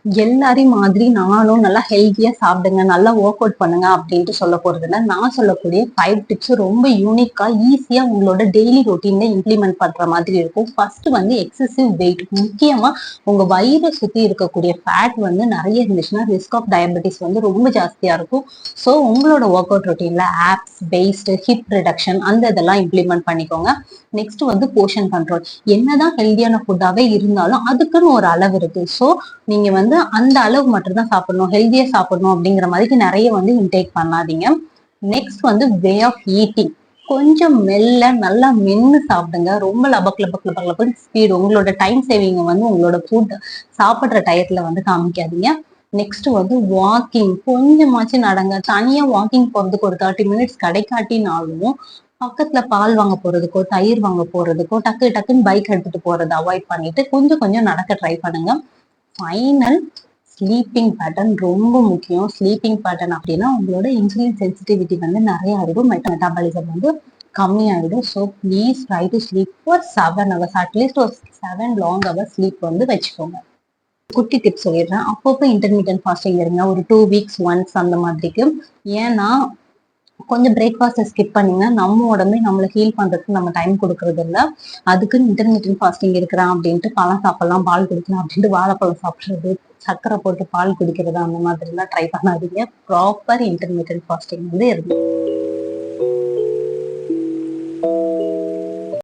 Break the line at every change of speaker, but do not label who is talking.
எல்லாரையும் மாதிரி நானும் நல்லா ஹெல்த்தியா சாப்பிடுங்க, நல்லா ஒர்க் அவுட் பண்ணுங்க அப்படின்ட்டு சொல்ல போறது இல்ல. நான் சொல்லக்கூடிய 5 டிப்ஸ் ரொம்ப யூனிக்கா, ஈஸியா உங்களோட டெய்லி ரொட்டீன்ல இம்ப்ளிமெண்ட் பண்ற மாதிரி இருக்கும். ஃபர்ஸ்ட் வந்து எக்ஸசிவ் வெயிட். முக்கியமா உங்க வயிறை சுத்தி இருக்கக்கூடிய ஃபேட் வந்து நிறைய இருந்துச்சுன்னா ரிஸ்க் ஆஃப் டயபெட்டிஸ் வந்து ரொம்ப ஜாஸ்தியா இருக்கும். ஸோ உங்களோட ஒர்க் அவுட் ரொட்டீன்ல ஆப்ஸ், வெயிஸ்ட், ஹிப் ரிடக்ஷன் அந்த இதெல்லாம் இம்ப்ளிமெண்ட் பண்ணிக்கோங்க. நெக்ஸ்ட் வந்து போர்ஷன் கண்ட்ரோல். என்னதான் ஹெல்தியான ஃபுட்டாவே இருந்தாலும் அதுக்குன்னு ஒரு அளவு இருக்கு. ஸோ நீங்க வந்து அந்த அளவு மட்டும் தான் சாப்பிடணும், ஹெல்தியா சாப்பிடணும் அப்படிங்கிற மாதிரி நிறைய வந்து இன்டேக் பண்ணாதீங்க. நெக்ஸ்ட் வந்து வே ஆஃப் ஈட்டிங். கொஞ்சம் மெல்ல நல்லா மென்னு சாப்பிடுங்க. ரொம்ப லபக் லபக் லபக் லபக் ஸ்பீடு உங்களோட டைம் சேவிங் வந்து உங்களோட ஃபுட் சாப்பிடுற டயத்துல வந்து காமிக்காதீங்க. நெக்ஸ்ட் வந்து வாக்கிங். கொஞ்சமாச்சு நடங்க. தனியா வாக்கிங் போறதுக்கு ஒரு 30 மினிட்ஸ் கிடைக்காட்டினாலும் பக்கத்துல பால் வாங்க போறதுக்கோ தயிர் வாங்க போறதுக்கோ டக்குன்னு பைக் எடுத்துட்டு போறதை அவாய்ட் பண்ணிட்டு கொஞ்சம் கொஞ்சம் நடக்க ட்ரை பண்ணுங்க. ஃபைனல் ஸ்லீப்பிங் பேட்டர்ன் ரொம்ப முக்கியம். ஸ்லீப்பிங் பேட்டர்ன் அப்படின்னா உங்களோட இன்சுலின் சென்சிட்டிவிட்டி வந்து நிறைய ஆகிடும், மெட்டாபாலிசம் வந்து கம்மியாயிடும். So please try to sleep for 7 hours, at least ஒரு 7 லாங் ஹவர்ஸ் ஸ்லீப் வந்து வச்சுக்கோங்க. குட்டி டிப்ஸ் சொல்லிடுறேன். அப்பப்போ இன்டர்மீடியன்ட் ஃபாஸ்டிங் இருங்க, ஒரு 2 weeks ஒன்ஸ் அந்த மாதிரிக்கு. ஏன்னா கொஞ்சம் பிரேக்ஃபாஸ்ட்டை ஸ்கிப் பண்ணீங்கன்னா நம்ம உடம்பே நம்மளை ஹீல் பண்றதுக்கு நம்ம டைம் கொடுக்கறது இல்ல. அதுக்குன்னு இன்டர்மீடியன்ட் ஃபாஸ்டிங் இருக்கிறான் அப்படின்ட்டு பழம் சாப்பிடலாம், பால் குடிக்கலாம் அப்படின்ட்டு வாழைப்பழம் சாப்பிடுறது, சர்க்கரை போட்டு பால் குடிக்கிறது அந்த மாதிரி எல்லாம் ட்ரை பண்ணாதீங்க. ப்ராப்பர் இன்டர்மீடியன்ட் ஃபாஸ்டிங் வந்து இருக்கு.